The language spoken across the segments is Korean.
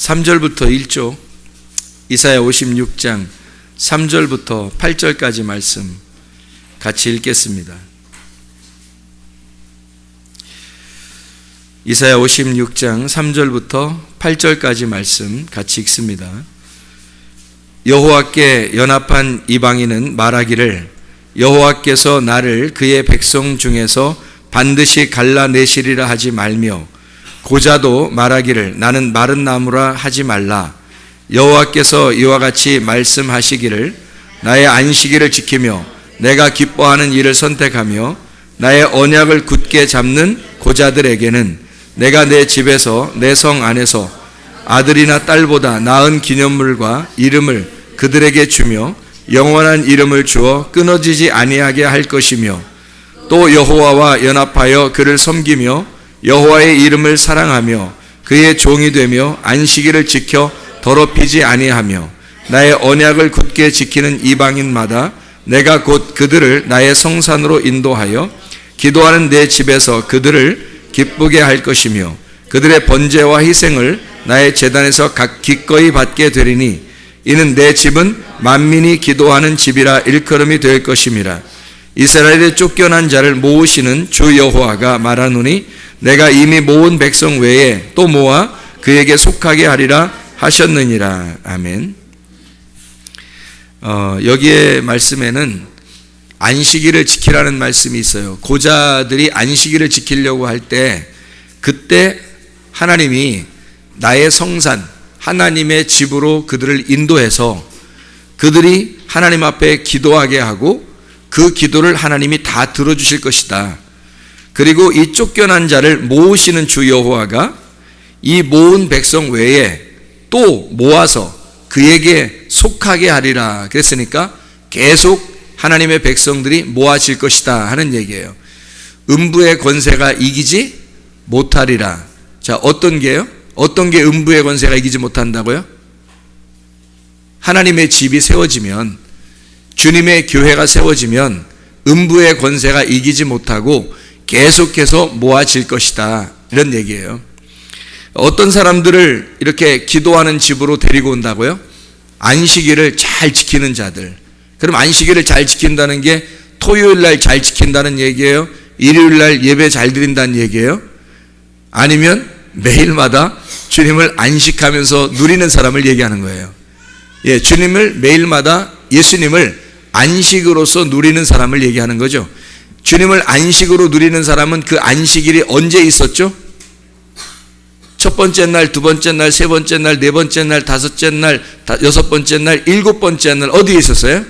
3절부터 1조, 이사야 56장 3절부터 8절까지 말씀 같이 읽겠습니다. 이사야 56장 3절부터 8절까지 말씀 같이 읽습니다. 여호와께 연합한 이방인은 말하기를 여호와께서 나를 그의 백성 중에서 반드시 갈라내시리라 하지 말며 고자도 말하기를 나는 마른 나무라 하지 말라. 여호와께서 이와 같이 말씀하시기를 나의 안식일을 지키며 내가 기뻐하는 일을 선택하며 나의 언약을 굳게 잡는 고자들에게는 내가 내 집에서 내 성 안에서 아들이나 딸보다 나은 기념물과 이름을 그들에게 주며 영원한 이름을 주어 끊어지지 아니하게 할 것이며 또 여호와와 연합하여 그를 섬기며 여호와의 이름을 사랑하며 그의 종이 되며 안식일을 지켜 더럽히지 아니하며 나의 언약을 굳게 지키는 이방인마다 내가 곧 그들을 나의 성산으로 인도하여 기도하는 내 집에서 그들을 기쁘게 할 것이며 그들의 번제와 희생을 나의 제단에서 기꺼이 받게 되리니 이는 내 집은 만민이 기도하는 집이라 일컬음이 될 것임이라. 이스라엘의 쫓겨난 자를 모으시는 주 여호와가 말하노니 내가 이미 모은 백성 외에 또 모아 그에게 속하게 하리라 하셨느니라. 아멘. 여기에 말씀에는 안식일을 지키라는 말씀이 있어요. 고자들이 안식일을 지키려고 할 때 그때 하나님이 나의 성산 하나님의 집으로 그들을 인도해서 그들이 하나님 앞에 기도하게 하고 그 기도를 하나님이 다 들어주실 것이다. 그리고 이 쫓겨난 자를 모으시는 주 여호와가 이 모은 백성 외에 또 모아서 그에게 속하게 하리라 그랬으니까 계속 하나님의 백성들이 모아질 것이다 하는 얘기예요. 음부의 권세가 이기지 못하리라. 자, 어떤 게요? 어떤 게 음부의 권세가 이기지 못한다고요? 하나님의 집이 세워지면, 주님의 교회가 세워지면 음부의 권세가 이기지 못하고 계속해서 모아질 것이다 이런 얘기예요. 어떤 사람들을 이렇게 기도하는 집으로 데리고 온다고요? 안식일을 잘 지키는 자들. 그럼 안식일을 잘 지킨다는 게 토요일 날 잘 지킨다는 얘기예요? 일요일 날 예배 잘 드린다는 얘기예요? 아니면 매일마다 주님을 안식하면서 누리는 사람을 얘기하는 거예요. 예, 주님을 매일마다 예수님을 안식으로서 누리는 사람을 얘기하는 거죠. 주님을 안식으로 누리는 사람은 그 안식일이 언제 있었죠? 첫 번째 날, 두 번째 날, 세 번째 날, 네 번째 날, 다섯째 날, 여섯 번째 날, 일곱 번째 날 어디에 있었어요?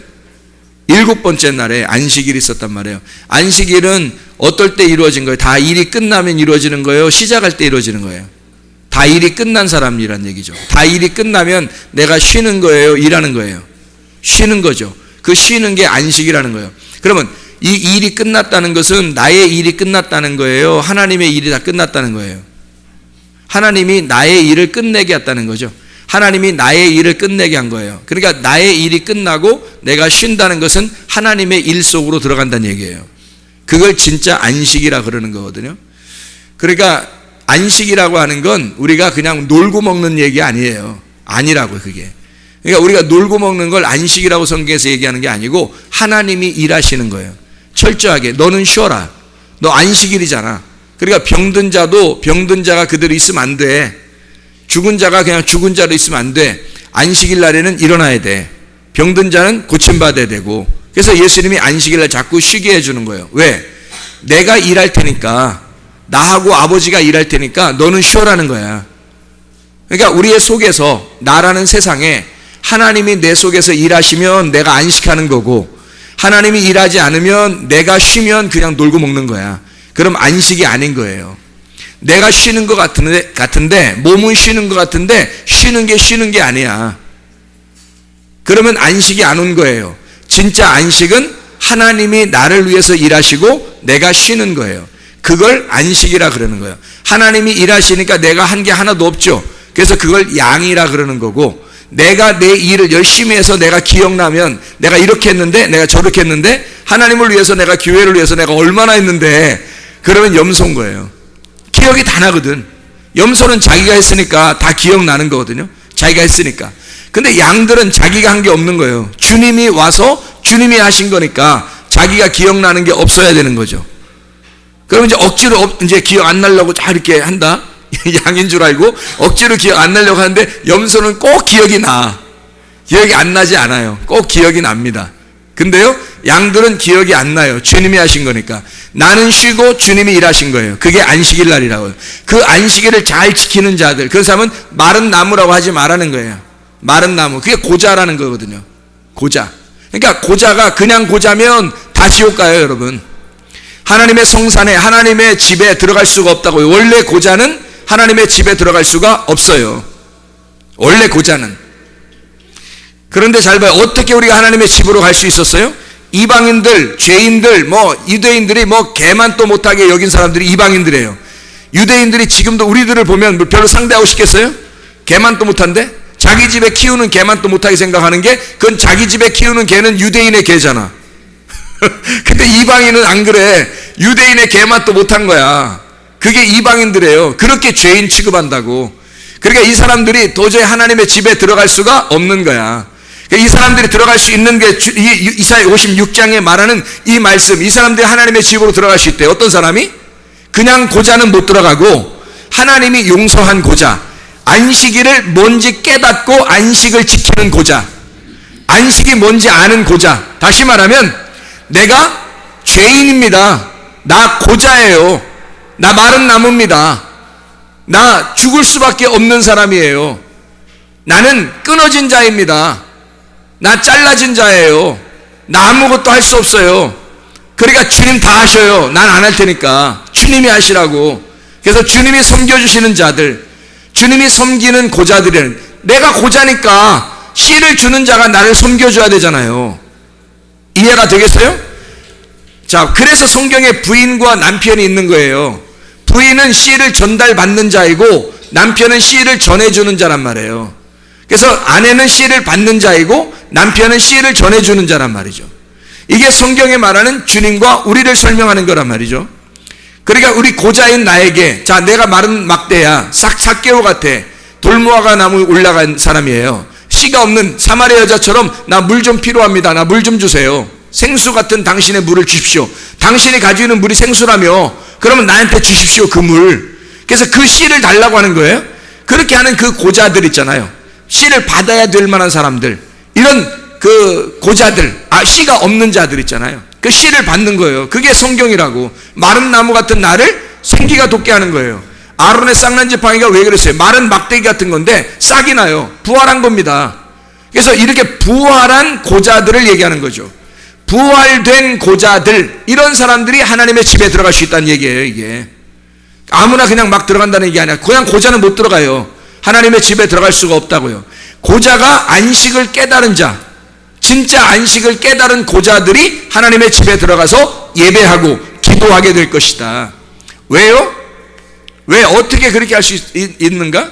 일곱 번째 날에 안식일이 있었단 말이에요. 안식일은 어떨 때 이루어진 거예요? 다 일이 끝나면 이루어지는 거예요? 시작할 때 이루어지는 거예요? 다 일이 끝난 사람이란 얘기죠. 다 일이 끝나면 내가 쉬는 거예요? 일하는 거예요? 쉬는 거죠. 그 쉬는 게 안식이라는 거예요. 그러면 이 일이 끝났다는 것은 나의 일이 끝났다는 거예요? 하나님의 일이 다 끝났다는 거예요? 하나님이 나의 일을 끝내게 했다는 거죠. 하나님이 나의 일을 끝내게 한 거예요. 그러니까 나의 일이 끝나고 내가 쉰다는 것은 하나님의 일 속으로 들어간다는 얘기예요. 그걸 진짜 안식이라 그러는 거거든요. 그러니까 안식이라고 하는 건 우리가 그냥 놀고 먹는 얘기 아니에요. 아니라고 그게. 그러니까 우리가 놀고 먹는 걸 안식이라고 성경에서 얘기하는 게 아니고 하나님이 일하시는 거예요. 철저하게 너는 쉬어라. 너 안식일이잖아. 그러니까 병든 자도 병든 자가 그대로 있으면 안 돼. 죽은 자가 그냥 죽은 자로 있으면 안 돼. 안식일 날에는 일어나야 돼. 병든 자는 고침받아야 되고. 그래서 예수님이 안식일 날 자꾸 쉬게 해주는 거예요. 왜? 내가 일할 테니까, 나하고 아버지가 일할 테니까 너는 쉬어라는 거야. 그러니까 우리의 속에서, 나라는 세상에 하나님이 내 속에서 일하시면 내가 안식하는 거고, 하나님이 일하지 않으면 내가 쉬면 그냥 놀고 먹는 거야. 그럼 안식이 아닌 거예요. 내가 쉬는 것 같은데 몸은 쉬는 것 같은데 쉬는 게 아니야. 그러면 안식이 안 온 거예요. 진짜 안식은 하나님이 나를 위해서 일하시고 내가 쉬는 거예요. 그걸 안식이라 그러는 거예요. 하나님이 일하시니까 내가 한 게 하나도 없죠. 그래서 그걸 양이라 그러는 거고, 내가 내 일을 열심히 해서 내가 기억나면 내가 이렇게 했는데 내가 저렇게 했는데 하나님을 위해서 내가 교회를 위해서 내가 얼마나 했는데 그러면 염소인 거예요. 기억이 다 나거든. 염소는 자기가 했으니까 다 기억나는 거거든요. 자기가 했으니까. 근데 양들은 자기가 한 게 없는 거예요. 주님이 와서 주님이 하신 거니까 자기가 기억나는 게 없어야 되는 거죠. 그럼 이제 억지로 이제 기억 안 나려고 다 이렇게 한다. 양인 줄 알고 억지로 기억 안 나려고 하는데 염소는 꼭 기억이 나. 기억이 안 나지 않아요. 꼭 기억이 납니다. 근데요, 양들은 기억이 안 나요. 주님이 하신 거니까. 나는 쉬고 주님이 일하신 거예요. 그게 안식일 날이라고요. 그 안식일을 잘 지키는 자들, 그 사람은 마른 나무라고 하지 말라는 거예요. 마른 나무. 그게 고자라는 거거든요. 고자. 그러니까 고자가 그냥 고자면 다 지옥 가요, 여러분. 하나님의 성산에, 하나님의 집에 들어갈 수가 없다고요. 원래 고자는 하나님의 집에 들어갈 수가 없어요. 원래 고자는. 그런데 잘 봐요. 어떻게 우리가 하나님의 집으로 갈 수 있었어요? 이방인들, 죄인들, 유대인들이 개만 또 못하게 여긴 사람들이 이방인들이에요. 유대인들이 지금도 우리들을 보면 별로 상대하고 싶겠어요? 개만 또 못한데? 자기 집에 키우는 개만 또 못하게 생각하는 게, 그건 자기 집에 키우는 개는 유대인의 개잖아. 근데 이방인은 안 그래. 유대인의 개만 또 못한 거야. 그게 이방인들이에요. 그렇게 죄인 취급한다고. 그러니까 이 사람들이 도저히 하나님의 집에 들어갈 수가 없는 거야. 이 사람들이 들어갈 수 있는 게 이사야 56장에 말하는 이 말씀. 이 사람들이 하나님의 집으로 들어갈 수 있대. 어떤 사람이? 그냥 고자는 못 들어가고 하나님이 용서한 고자, 안식일을 뭔지 깨닫고 안식을 지키는 고자, 안식이 뭔지 아는 고자. 다시 말하면 내가 죄인입니다. 나 고자예요. 나 마른 나무입니다. 나 죽을 수밖에 없는 사람이에요. 나는 끊어진 자입니다. 나 잘라진 자예요. 나 아무것도 할 수 없어요. 그러니까 주님 다 하셔요. 난 안 할 테니까 주님이 하시라고. 그래서 주님이 섬겨주시는 자들, 주님이 섬기는 고자들은, 내가 고자니까 씨를 주는 자가 나를 섬겨줘야 되잖아요. 이해가 되겠어요? 자, 그래서 성경에 부인과 남편이 있는 거예요. 부인은 씨를 전달받는 자이고 남편은 씨를 전해주는 자란 말이에요. 그래서 아내는 씨를 받는 자이고 남편은 씨를 전해주는 자란 말이죠. 이게 성경에 말하는 주님과 우리를 설명하는 거란 말이죠. 그러니까 우리 고자인 나에게, 자, 내가 마른 막대야, 삭개오 같아, 돌무화과 나무 올라간 사람이에요. 씨가 없는 사마리아 여자처럼 나 물 좀 필요합니다. 나 물 좀 주세요. 생수 같은 당신의 물을 주십시오. 당신이 가지고 있는 물이 생수라며, 그러면 나한테 주십시오, 그 물. 그래서 그 씨를 달라고 하는 거예요. 그렇게 하는 그 고자들 있잖아요. 씨를 받아야 될 만한 사람들, 이런 그 고자들, 씨가 없는 자들 있잖아요. 그 씨를 받는 거예요. 그게 성경이라고. 마른 나무 같은 나를 생기가 돋게 하는 거예요. 아론의 쌍난지팡이가 왜 그랬어요? 마른 막대기 같은 건데 싹이 나요. 부활한 겁니다. 그래서 이렇게 부활한 고자들을 얘기하는 거죠. 부활된 고자들, 이런 사람들이 하나님의 집에 들어갈 수 있다는 얘기예요. 이게 아무나 그냥 막 들어간다는 얘기 아니야. 그냥 고자는 못 들어가요. 하나님의 집에 들어갈 수가 없다고요. 고자가 안식을 깨달은 자, 진짜 안식을 깨달은 고자들이 하나님의 집에 들어가서 예배하고 기도하게 될 것이다. 왜요? 왜? 어떻게 그렇게 할 수 있는가?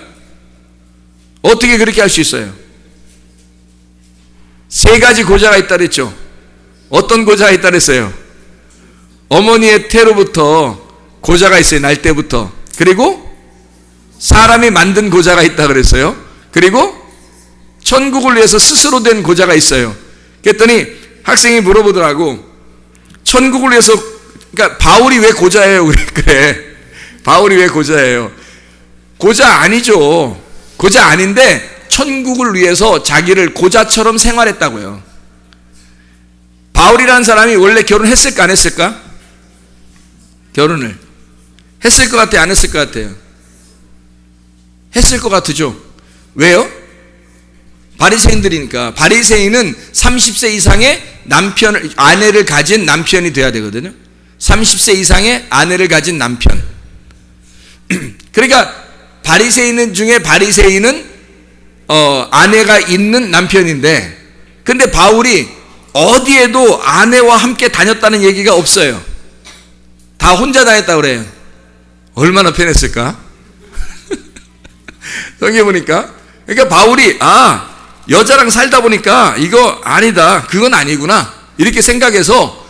어떻게 그렇게 할 수 있어요? 세 가지 고자가 있다 그랬죠. 어떤 고자가 있다 그랬어요? 어머니의 태로부터 고자가 있어요. 날 때부터. 그리고 사람이 만든 고자가 있다 그랬어요. 그리고 천국을 위해서 스스로 된 고자가 있어요. 그랬더니 학생이 물어보더라고. 천국을 위해서, 그러니까 바울이 왜 고자예요? 그래. 바울이 왜 고자예요? 고자 아니죠. 고자 아닌데 천국을 위해서 자기를 고자처럼 생활했다고요. 바울이라는 사람이 원래 결혼했을까 안 했을까? 결혼을 했을 것 같아요? 안 했을 것 같아요? 했을 것 같으죠. 왜요? 바리새인들이니까. 바리새인은 30세 이상의 아내를 가진 남편이 돼야 되거든요. 30세 이상의 아내를 가진 남편. 그러니까 바리새인 중에 바리새인은 아내가 있는 남편인데, 근데 바울이 어디에도 아내와 함께 다녔다는 얘기가 없어요. 다 혼자 다녔다고 그래요. 얼마나 편했을까? 성경 보니까. 그러니까 바울이 여자랑 살다 보니까 이거 아니다, 그건 아니구나, 이렇게 생각해서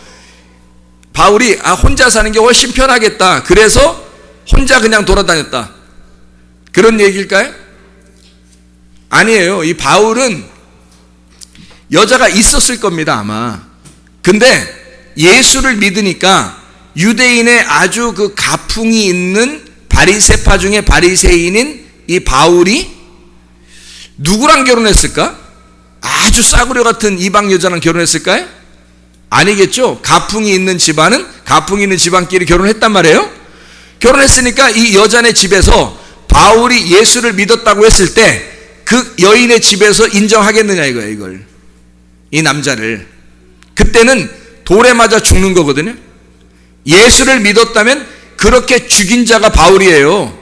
바울이 혼자 사는 게 훨씬 편하겠다, 그래서 혼자 그냥 돌아다녔다. 그런 얘기일까요? 아니에요. 이 바울은 여자가 있었을 겁니다, 아마. 근데 예수를 믿으니까 유대인의 아주 그 가풍이 있는 바리새파 중에 바리새인인 이 바울이 누구랑 결혼했을까? 아주 싸구려 같은 이방 여자랑 결혼했을까요? 아니겠죠. 가풍이 있는 집안은 가풍이 있는 집안끼리 결혼했단 말이에요. 결혼했으니까 이 여자네 집에서 바울이 예수를 믿었다고 했을 때 그 여인의 집에서 인정하겠느냐 이거예요, 이걸. 이 남자를. 그때는 돌에 맞아 죽는 거거든요. 예수를 믿었다면 그렇게 죽인 자가 바울이에요.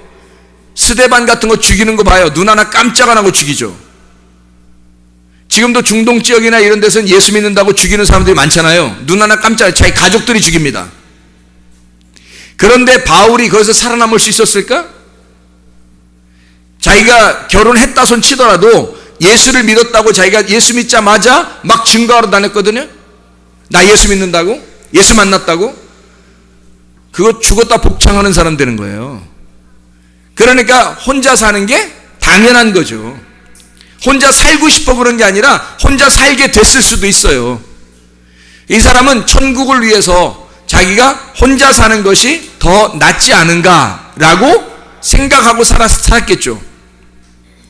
스데반 같은 거 죽이는 거 봐요. 눈 하나 깜짝 안 하고 죽이죠. 지금도 중동 지역이나 이런 데서는 예수 믿는다고 죽이는 사람들이 많잖아요. 눈 하나 깜짝, 자기 가족들이 죽입니다. 그런데 바울이 거기서 살아남을 수 있었을까? 자기가 결혼했다 손 치더라도 예수를 믿었다고 자기가 예수 믿자마자 막 증거하러 다녔거든요. 나 예수 믿는다고? 예수 만났다고? 그거 죽었다 복창하는 사람 되는 거예요. 그러니까 혼자 사는 게 당연한 거죠. 혼자 살고 싶어 그런 게 아니라 혼자 살게 됐을 수도 있어요. 이 사람은 천국을 위해서 자기가 혼자 사는 것이 더 낫지 않은가라고 생각하고 살았겠죠.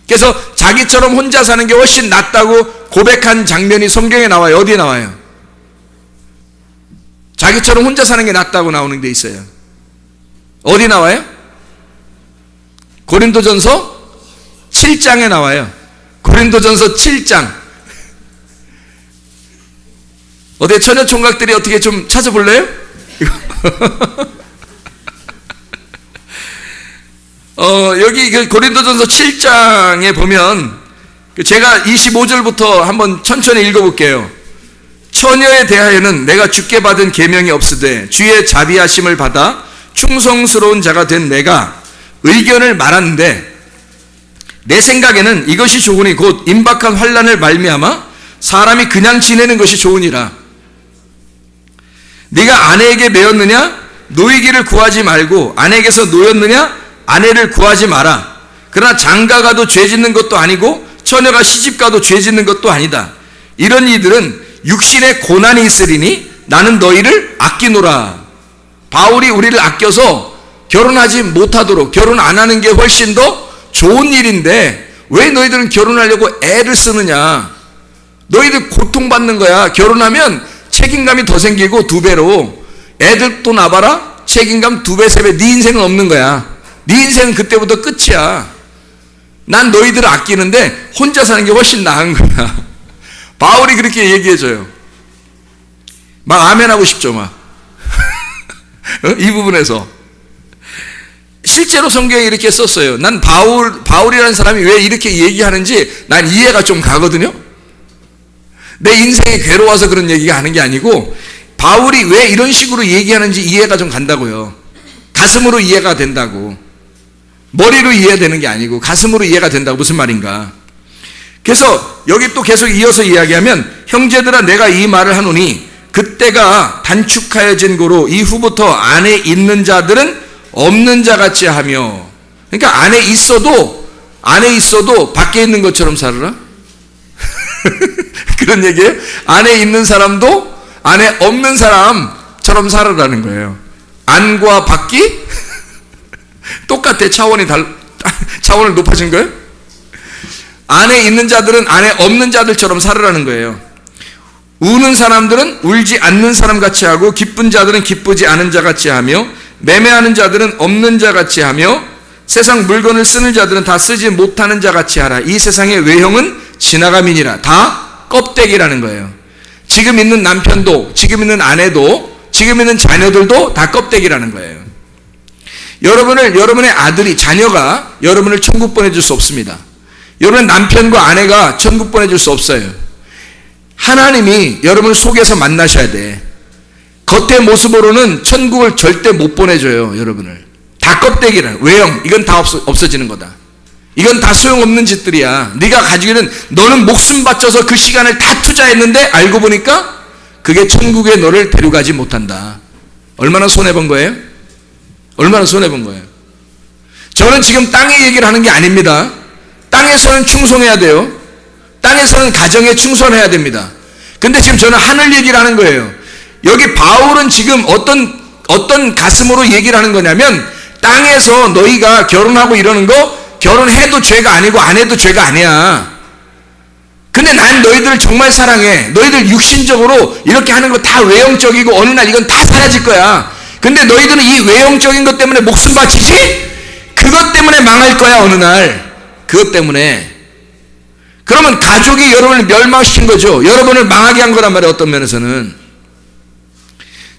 그래서 자기처럼 혼자 사는 게 훨씬 낫다고 고백한 장면이 성경에 나와요. 어디에 나와요? 자기처럼 혼자 사는 게 낫다고 나오는 데 있어요. 어디 나와요? 고린도전서 7장에 나와요. 고린도전서 7장. 어디 처녀 총각들이 어떻게 좀 찾아볼래요? 여기 그 고린도전서 7장에 보면 제가 25절부터 한번 천천히 읽어볼게요. 처녀에 대하여는 내가 주께 받은 계명이 없으되 주의 자비하심을 받아 충성스러운 자가 된 내가 의견을 말하는데 내 생각에는 이것이 좋으니 곧 임박한 환난을 말미암아 사람이 그냥 지내는 것이 좋으니라. 네가 아내에게 매였느냐? 노이기를 구하지 말고 아내에게서 노였느냐? 아내를 구하지 마라. 그러나 장가가도 죄 짓는 것도 아니고 처녀가 시집가도 죄 짓는 것도 아니다. 이런 이들은 육신에 고난이 있으리니 나는 너희를 아끼노라. 바울이 우리를 아껴서 결혼하지 못하도록, 결혼 안 하는 게 훨씬 더 좋은 일인데 왜 너희들은 결혼하려고 애를 쓰느냐. 너희들 고통받는 거야. 결혼하면 책임감이 더 생기고 2배로 애들 또 낳아봐라. 책임감 2배, 3배. 네 인생은 없는 거야. 네 인생은 그때부터 끝이야. 난 너희들을 아끼는데 혼자 사는 게 훨씬 나은 거야. 바울이 그렇게 얘기해줘요. 막 아멘하고 싶죠, 막. 이 부분에서. 실제로 성경에 이렇게 썼어요. 난 바울이라는 사람이 왜 이렇게 얘기하는지 난 이해가 좀 가거든요. 내 인생이 괴로워서 그런 얘기가 하는 게 아니고 바울이 왜 이런 식으로 얘기하는지 이해가 좀 간다고요. 가슴으로 이해가 된다고. 머리로 이해되는 게 아니고 가슴으로 이해가 된다고. 무슨 말인가. 그래서 여기 또 계속 이어서 이야기하면 형제들아 내가 이 말을 하노니 그때가 단축하여진 고로 이후부터 안에 있는 자들은 없는 자 같이 하며. 그러니까 안에 있어도 밖에 있는 것처럼 살아라. 그런 얘기예요. 안에 있는 사람도 안에 없는 사람처럼 살아라는 거예요. 안과 밖이 똑같아. 차원을 높아진 거예요. 안에 있는 자들은 안에 없는 자들처럼 살으라는 거예요. 우는 사람들은 울지 않는 사람 같이 하고 기쁜 자들은 기쁘지 않은 자 같이 하며 매매하는 자들은 없는 자 같이 하며 세상 물건을 쓰는 자들은 다 쓰지 못하는 자 같이 하라. 이 세상의 외형은 지나감이니라. 다 껍데기라는 거예요. 지금 있는 남편도, 지금 있는 아내도, 지금 있는 자녀들도 다 껍데기라는 거예요. 여러분의 아들이, 자녀가 여러분을 천국 보내줄 수 없습니다. 여러분의 남편과 아내가 천국 보내줄 수 없어요. 하나님이 여러분을 속에서 만나셔야 돼. 겉의 모습으로는 천국을 절대 못 보내줘요. 여러분을. 다 껍데기라. 외형. 이건 다 없어지는 거다. 이건 다 소용없는 짓들이야. 네가 가지고 있는, 너는 목숨 바쳐서 그 시간을 다 투자했는데 알고 보니까 그게 천국에 너를 데려가지 못한다. 얼마나 손해본 거예요? 얼마나 손해본 거예요? 저는 지금 땅의 얘기를 하는 게 아닙니다. 땅에서는 충성해야 돼요. 땅에서는 가정에 충성해야 됩니다. 근데 지금 저는 하늘 얘기를 하는 거예요. 여기 바울은 지금 어떤 가슴으로 얘기를 하는 거냐면, 땅에서 너희가 결혼하고 이러는 거, 결혼해도 죄가 아니고 안 해도 죄가 아니야. 근데 난 너희들을 정말 사랑해. 너희들 육신적으로 이렇게 하는 거 다 외형적이고 어느 날 이건 다 사라질 거야. 근데 너희들은 이 외형적인 것 때문에 목숨 바치지? 그것 때문에 망할 거야, 어느 날. 그것 때문에. 그러면 가족이 여러분을 멸망시킨 거죠. 여러분을 망하게 한 거란 말이에요, 어떤 면에서는.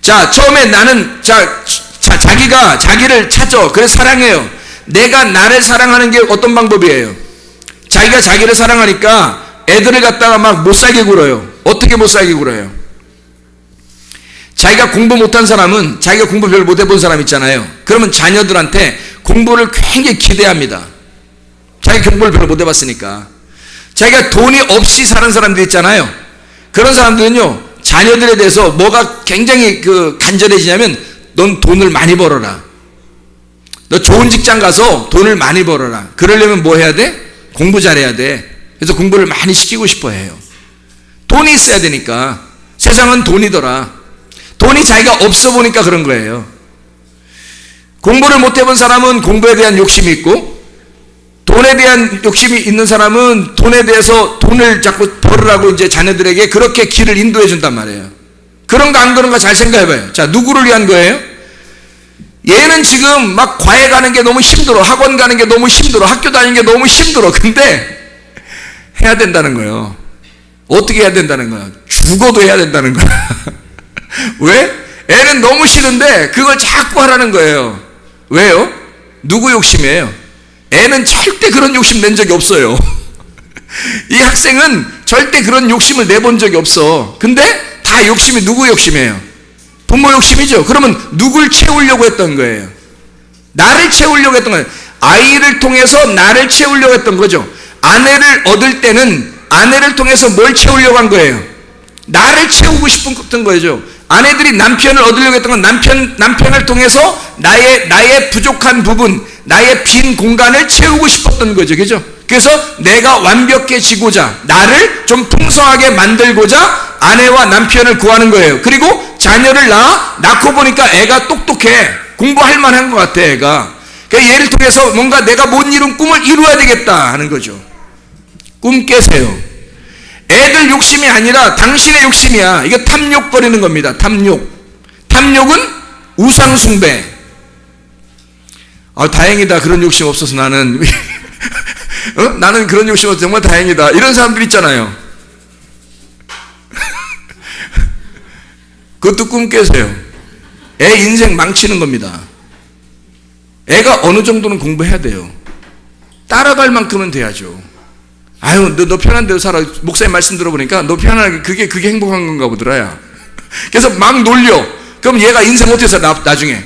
자, 처음에 나는, 자기가 자기를 찾아. 그래서 사랑해요. 내가 나를 사랑하는 게 어떤 방법이에요? 자기가 자기를 사랑하니까 애들을 갖다가 막 못 살게 굴어요. 어떻게 못 살게 굴어요? 자기가 공부 못한 사람은, 자기가 공부 별로 못 해본 사람 있잖아요. 그러면 자녀들한테 공부를 굉장히 기대합니다. 자기 공부를 별로 못 해봤으니까. 자기가 돈이 없이 사는 사람들 있잖아요. 그런 사람들은요, 자녀들에 대해서 뭐가 굉장히 간절해지냐면, 넌 돈을 많이 벌어라. 너 좋은 직장 가서 돈을 많이 벌어라. 그러려면 뭐 해야 돼? 공부 잘해야 돼. 그래서 공부를 많이 시키고 싶어 해요. 돈이 있어야 되니까. 세상은 돈이더라. 돈이 자기가 없어 보니까 그런 거예요. 공부를 못 해본 사람은 공부에 대한 욕심이 있고, 돈에 대한 욕심이 있는 사람은 돈에 대해서 돈을 자꾸 벌으라고 이제 자녀들에게 그렇게 길을 인도해 준단 말이에요. 그런가 안 그런가 잘 생각해 봐요. 자, 누구를 위한 거예요? 얘는 지금 막 과외 가는 게 너무 힘들어. 학원 가는 게 너무 힘들어. 학교 다니는 게 너무 힘들어. 근데 해야 된다는 거예요. 어떻게 해야 된다는 거야? 죽어도 해야 된다는 거야. 왜? 애는 너무 싫은데 그걸 자꾸 하라는 거예요. 왜요? 누구 욕심이에요? 애는 절대 그런 욕심 낸 적이 없어요. 이 학생은 절대 그런 욕심을 내본 적이 없어. 근데 다 욕심이 누구 욕심이에요? 부모 욕심이죠. 그러면 누굴 채우려고 했던 거예요? 나를 채우려고 했던 거예요. 아이를 통해서 나를 채우려고 했던 거죠. 아내를 얻을 때는 아내를 통해서 뭘 채우려고 한 거예요? 나를 채우고 싶었던 거죠. 아내들이 남편을 얻으려고 했던 건 남편을 통해서 나의 부족한 부분, 나의 빈 공간을 채우고 싶었던 거죠. 그죠? 그래서 내가 완벽해지고자, 나를 좀 풍성하게 만들고자 아내와 남편을 구하는 거예요. 그리고 자녀를 낳고 보니까 애가 똑똑해. 공부할 만한 것 같아, 애가. 그러니까 얘를 통해서 뭔가 내가 못 이룬 꿈을 이루어야 되겠다 하는 거죠. 꿈 깨세요. 애들 욕심이 아니라 당신의 욕심이야. 이게 탐욕거리는 겁니다. 탐욕. 탐욕은 우상숭배. 다행이다. 그런 욕심 없어서 나는. 나는 그런 욕심 없어서 정말 다행이다. 이런 사람들 있잖아요. 그것도 꿈 깨세요. 애 인생 망치는 겁니다. 애가 어느 정도는 공부해야 돼요. 따라갈 만큼은 돼야죠. 아유, 너 편한 대로 살아. 목사님 말씀 들어보니까 너 편안하게 그게 행복한 건가 보더라야. 그래서 막 놀려. 그럼 얘가 인생 어떻게 살아? 나중에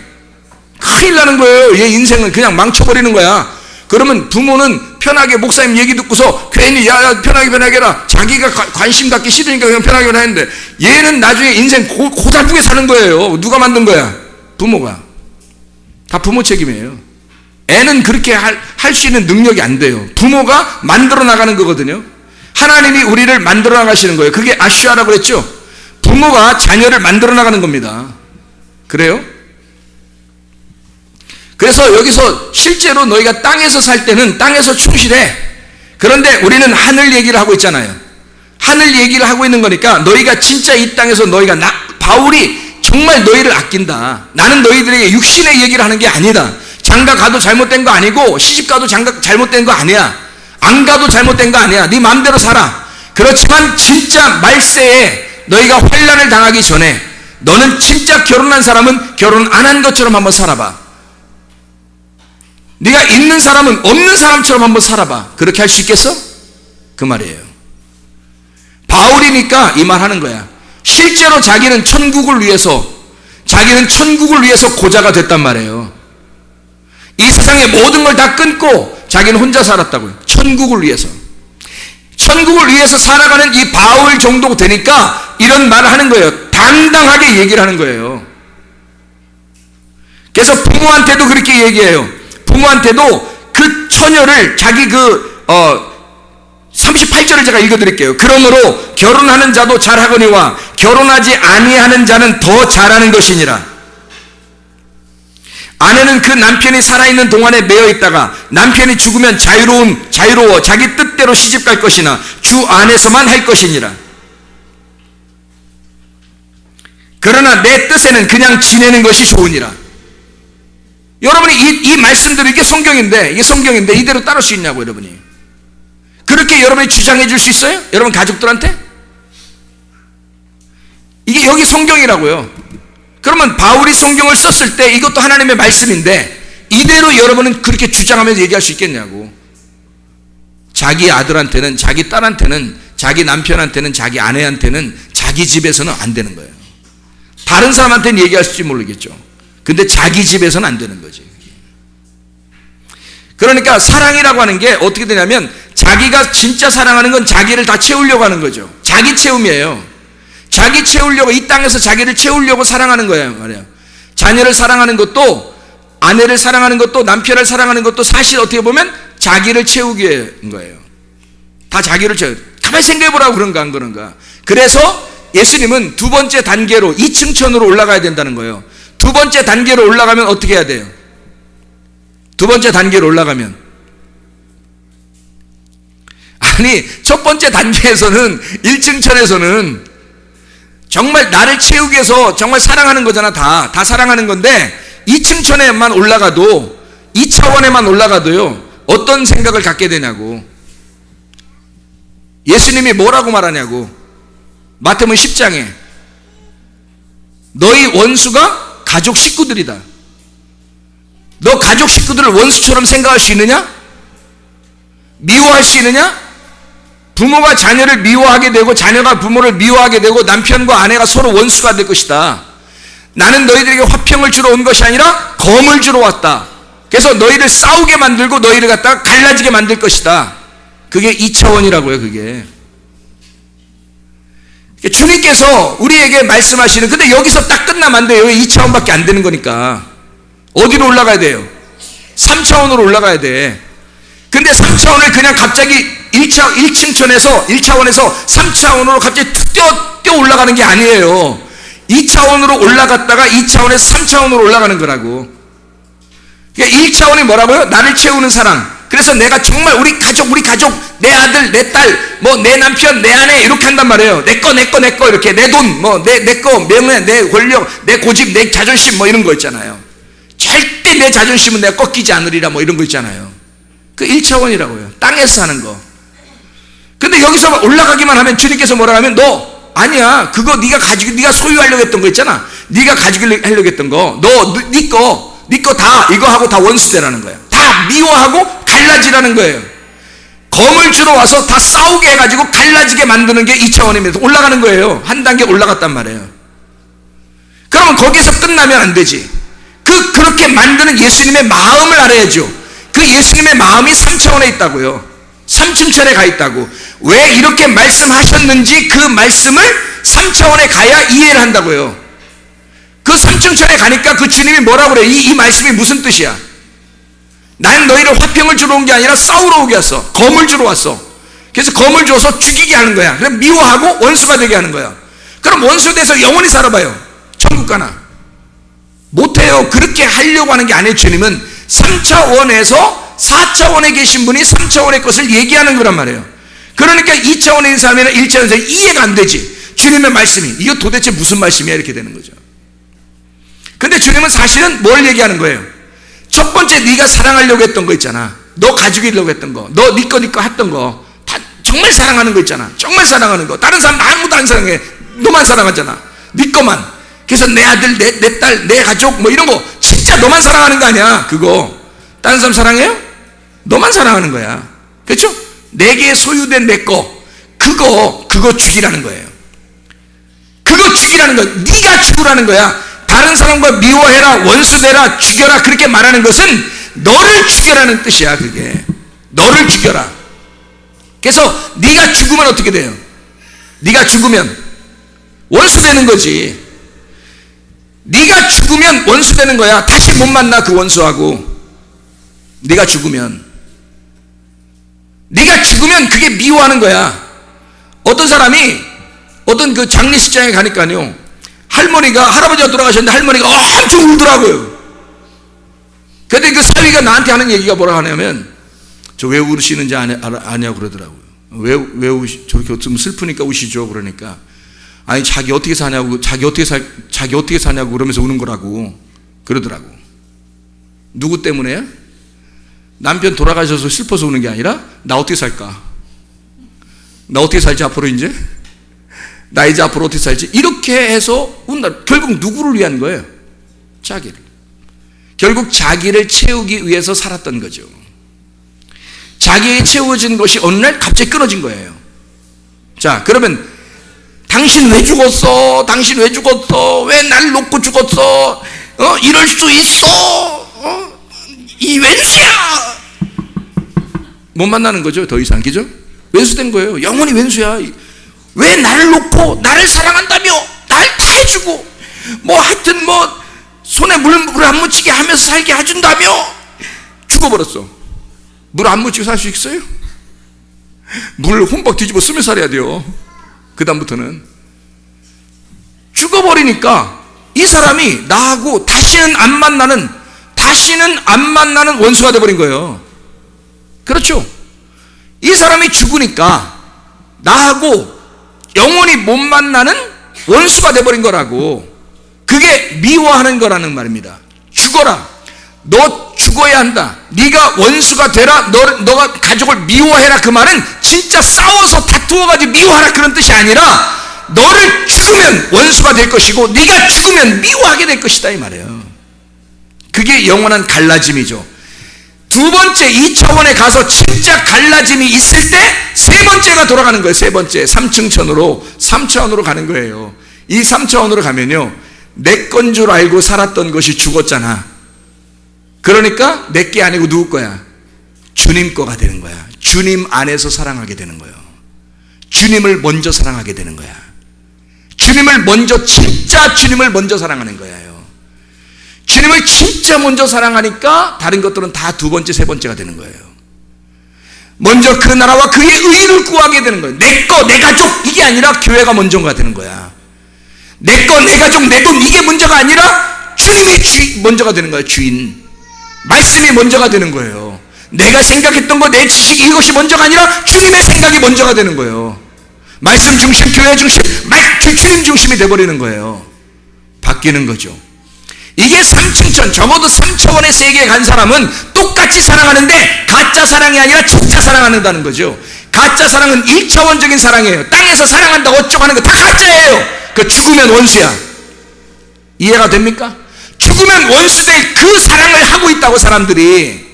큰일 나는 거예요. 얘 인생은 그냥 망쳐버리는 거야. 그러면 부모는 편하게 목사님 얘기 듣고서 괜히 야 편하게 해라. 자기가 관심 갖기 싫으니까 그냥 편하게 하는데 얘는 나중에 인생 고달프게 사는 거예요. 누가 만든 거야? 부모가. 다 부모 책임이에요. 애는 그렇게 할 수 있는 능력이 안 돼요. 부모가 만들어 나가는 거거든요. 하나님이 우리를 만들어 나가시는 거예요. 그게 아슈아라고 그랬죠. 부모가 자녀를 만들어 나가는 겁니다. 그래요? 그래서 여기서 실제로 너희가 땅에서 살 때는 땅에서 충실해. 그런데 우리는 하늘 얘기를 하고 있잖아요. 하늘 얘기를 하고 있는 거니까 너희가 진짜 이 땅에서 바울이 정말 너희를 아낀다. 나는 너희들에게 육신의 얘기를 하는 게 아니다. 장가 가도 잘못된 거 아니고 시집 가도 장가 잘못된 거 아니야. 안 가도 잘못된 거 아니야. 네 마음대로 살아. 그렇지만 진짜 말세에 너희가 환난을 당하기 전에 너는 진짜 결혼한 사람은 결혼 안 한 것처럼 한번 살아봐. 네가 있는 사람은 없는 사람처럼 한번 살아봐. 그렇게 할 수 있겠어? 그 말이에요. 바울이니까 이 말 하는 거야. 실제로 자기는 천국을 위해서 고자가 됐단 말이에요. 이 세상의 모든 걸 다 끊고 자기는 혼자 살았다고요. 천국을 위해서. 천국을 위해서 살아가는 이 바울 정도 되니까 이런 말을 하는 거예요. 당당하게 얘기를 하는 거예요. 그래서 부모한테도 그렇게 얘기해요. 부모한테도 그 처녀를 자기 38절을 제가 읽어드릴게요. 그러므로 결혼하는 자도 잘하거니와 결혼하지 아니하는 자는 더 잘하는 것이니라. 아내는 그 남편이 살아있는 동안에 매여 있다가 남편이 죽으면 자유로워 자기 뜻대로 시집갈 것이나 주 안에서만 할 것이니라. 그러나 내 뜻에는 그냥 지내는 것이 좋으니라. 여러분이 이 말씀들이 이게 성경인데 이대로 따를 수 있냐고 여러분이. 그렇게 여러분이 주장해 줄 수 있어요? 여러분 가족들한테? 이게 여기 성경이라고요. 그러면 바울이 성경을 썼을 때 이것도 하나님의 말씀인데 이대로 여러분은 그렇게 주장하면서 얘기할 수 있겠냐고. 자기 아들한테는, 자기 딸한테는, 자기 남편한테는, 자기 아내한테는 자기 집에서는 안 되는 거예요. 다른 사람한테는 얘기할지 모르겠죠. 근데 자기 집에서는 안 되는 거지. 그러니까 사랑이라고 하는 게 어떻게 되냐면 자기가 진짜 사랑하는 건 자기를 다 채우려고 하는 거죠. 자기 채움이에요. 자기 채우려고, 이 땅에서 자기를 채우려고 사랑하는 거예요 말이에요. 자녀를 사랑하는 것도, 아내를 사랑하는 것도, 남편을 사랑하는 것도 사실 어떻게 보면 자기를 채우기 위한 거예요. 다 자기를 채우. 가만히 생각해보라고. 그런가 안 그런가. 그래서 예수님은 두 번째 단계로 2층천으로 올라가야 된다는 거예요. 두 번째 단계로 올라가면 어떻게 해야 돼요? 두 번째 단계로 올라가면, 아니 첫 번째 단계에서는 1층천에서는 정말 나를 채우기 위해서 정말 사랑하는 거잖아. 다 사랑하는 건데 2층천에만 올라가도, 2차원에만 올라가도요 어떤 생각을 갖게 되냐고. 예수님이 뭐라고 말하냐고. 마태복음 10장에 너희 원수가 가족 식구들이다. 너 가족 식구들을 원수처럼 생각할 수 있느냐? 미워할 수 있느냐? 부모가 자녀를 미워하게 되고 자녀가 부모를 미워하게 되고 남편과 아내가 서로 원수가 될 것이다. 나는 너희들에게 화평을 주러 온 것이 아니라 검을 주러 왔다. 그래서 너희를 싸우게 만들고 너희를 갖다가 갈라지게 만들 것이다. 그게 2차원이라고요. 그게 주님께서 우리에게 말씀하시는, 근데 여기서 딱 끝나면 안 돼요. 2차원밖에 안 되는 거니까. 어디로 올라가야 돼요? 3차원으로 올라가야 돼. 근데 3차원을 그냥 갑자기 1층천에서 1차원에서 3차원으로 갑자기 뛰어 올라가는 게 아니에요. 2차원으로 올라갔다가 2차원에서 3차원으로 올라가는 거라고. 그러니까 1차원이 뭐라고요? 나를 채우는 사랑. 그래서 내가 정말 우리 가족, 내 아들, 내 딸, 뭐 내 남편, 내 아내 이렇게 한단 말이에요. 내 거 이렇게, 내 돈, 뭐 내 거, 명예, 내 권력, 내 고집, 내 자존심 뭐 이런 거 있잖아요. 절대 내 자존심은 내가 꺾이지 않으리라 뭐 이런 거 있잖아요. 그 1차원이라고요. 땅에서 사는 거. 근데 여기서 올라가기만 하면 주님께서 뭐라 하면 너 아니야. 그거 네가 소유하려고 했던 거 있잖아. 네가 가지려고 했던 거. 네 거 다 이거 하고 다 원수되라는 거야. 다 미워하고 갈라지라는 거예요. 검을 주러 와서 다 싸우게 해가지고 갈라지게 만드는 게 2차원입니다. 올라가는 거예요. 한 단계 올라갔단 말이에요. 그러면 거기서 끝나면 안 되지. 그렇게 만드는 예수님의 마음을 알아야죠. 그 예수님의 마음이 3차원에 있다고요. 3층천에 가 있다고. 왜 이렇게 말씀하셨는지 그 말씀을 3차원에 가야 이해를 한다고요. 그 3층천에 가니까 그 주님이 뭐라고 그래? 이 말씀이 무슨 뜻이야? 난 너희를 화평을 주러 온 게 아니라 싸우러 오게 왔어. 검을 주러 왔어. 그래서 검을 줘서 죽이게 하는 거야. 그럼 미워하고 원수가 되게 하는 거야. 그럼 원수 돼서 영원히 살아봐요. 천국 가나? 못해요. 그렇게 하려고 하는 게 아니에요. 주님은 3차원에서 4차원에 계신 분이 3차원의 것을 얘기하는 거란 말이에요. 그러니까 2차원에 있는 사람이나 1차원에서 이해가 안 되지. 주님의 말씀이 이거 도대체 무슨 말씀이야 이렇게 되는 거죠. 근데 주님은 사실은 뭘 얘기하는 거예요? 첫 번째 네가 사랑하려고 했던 거 있잖아. 너 가지려고 했던 거, 너 네 거 했던 거, 다 정말 사랑하는 거 있잖아. 정말 사랑하는 거. 다른 사람 아무도 안 사랑해. 너만 사랑하잖아. 네 거만. 그래서 내 아들, 내 딸, 내 가족 뭐 이런 거 진짜 너만 사랑하는 거 아니야. 그거 다른 사람 사랑해요? 너만 사랑하는 거야. 그렇죠? 내게 소유된 내 거, 그거 죽이라는 거예요. 그거 죽이라는 거야. 네가 죽으라는 거야. 다른 사람과 미워해라, 원수되라, 죽여라 그렇게 말하는 것은 너를 죽여라는 뜻이야. 그게 너를 죽여라. 그래서 네가 죽으면 어떻게 돼요? 네가 죽으면 원수 되는 거지. 네가 죽으면 원수 되는 거야. 다시 못 만나 그 원수하고. 네가 죽으면 그게 미워하는 거야. 어떤 사람이 어떤 그 장례식장에 가니까요, 할아버지가 돌아가셨는데 할머니가 엄청 울더라고요. 근데 그 사위가 나한테 하는 얘기가 뭐라 하냐면, 저 왜 우시는지 아냐고 그러더라고요. 왜 저렇게 좀 슬프니까 우시죠? 그러니까, 아니 자기 어떻게 사냐고 그러면서 우는 거라고 그러더라고. 누구 때문에요? 남편 돌아가셔서 슬퍼서 우는 게 아니라 나 어떻게 살까? 나 어떻게 살지 앞으로 이제? 나 이제 앞으로 어떻게 살지? 이렇게 해서 운다. 결국 누구를 위한 거예요? 자기를. 결국 자기를 채우기 위해서 살았던 거죠. 자기에게 채워진 것이 어느 날 갑자기 끊어진 거예요. 자, 그러면 당신 왜 죽었어? 당신 왜 죽었어? 왜 날 놓고 죽었어? 이럴 수 있어? 이 왼수야! 못 만나는 거죠, 더 이상. 그죠? 왼수된 거예요. 영원히 왼수야. 왜 나를 놓고 나를 사랑한다며 날 다 해주고 하여튼 손에 물 안 묻히게 하면서 살게 해준다며 죽어버렸어. 물 안 묻히고 살 수 있어요? 물 흠뻑 뒤집어 쓰며 살아야 돼요. 그 다음부터는 죽어버리니까 이 사람이 나하고 다시는 안 만나는 원수가 돼버린 거예요. 그렇죠? 이 사람이 죽으니까 나하고 영원히 못 만나는 원수가 돼버린 거라고. 그게 미워하는 거라는 말입니다. 죽어라. 너 죽어야 한다. 네가 원수가 되라. 너가 가족을 미워해라. 그 말은 진짜 싸워서 다투어가지고 미워하라 그런 뜻이 아니라, 너를 죽으면 원수가 될 것이고 네가 죽으면 미워하게 될 것이다 이 말이에요. 그게 영원한 갈라짐이죠. 두 번째 2차원에 가서 진짜 갈라짐이 있을 때 세 번째가 돌아가는 거예요. 세 번째 3차원으로 가는 거예요. 이 3차원으로 가면요, 내 건 줄 알고 살았던 것이 죽었잖아. 그러니까 내 게 아니고 누구 거야? 주님 거가 되는 거야. 주님 안에서 사랑하게 되는 거예요. 주님을 먼저 사랑하게 되는 거야. 진짜 주님을 먼저 사랑하는 거예요. 주님을 진짜 먼저 사랑하니까 다른 것들은 다 두 번째, 세 번째가 되는 거예요. 먼저 그 나라와 그의 의를 구하게 되는 거예요. 내 거, 내 가족, 이게 아니라 교회가 먼저가 되는 거야. 내 거, 내 가족, 내 돈, 이게 먼저가 아니라 주님이 먼저가 되는 거예요. 주인. 말씀이 먼저가 되는 거예요. 내가 생각했던 거, 내 지식, 이것이 먼저가 아니라 주님의 생각이 먼저가 되는 거예요. 말씀 중심, 교회 중심, 주님 중심이 돼버리는 거예요. 바뀌는 거죠. 이게 3층천, 적어도 3차원의 세계에 간 사람은 똑같이 사랑하는데 가짜 사랑이 아니라 진짜 사랑한다는 거죠. 가짜 사랑은 1차원적인 사랑이에요. 땅에서 사랑한다 어쩌고 하는 거 다 가짜예요. 그 죽으면 원수야. 이해가 됩니까? 죽으면 원수될 그 사랑을 하고 있다고 사람들이.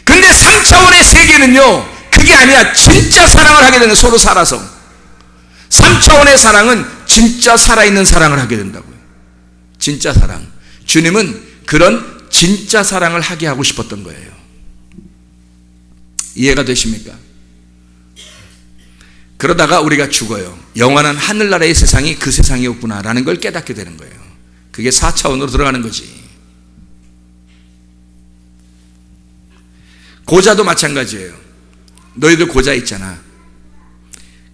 근데 3차원의 세계는요, 그게 아니야. 진짜 사랑을 하게 되는, 서로 살아서. 3차원의 사랑은 진짜 살아있는 사랑을 하게 된다고요. 진짜 사랑. 주님은 그런 진짜 사랑을 하게 하고 싶었던 거예요. 이해가 되십니까? 그러다가 우리가 죽어요. 영원한 하늘나라의 세상이 그 세상이었구나라는 걸 깨닫게 되는 거예요. 그게 4차원으로 들어가는 거지. 고자도 마찬가지예요. 너희들 고자 있잖아.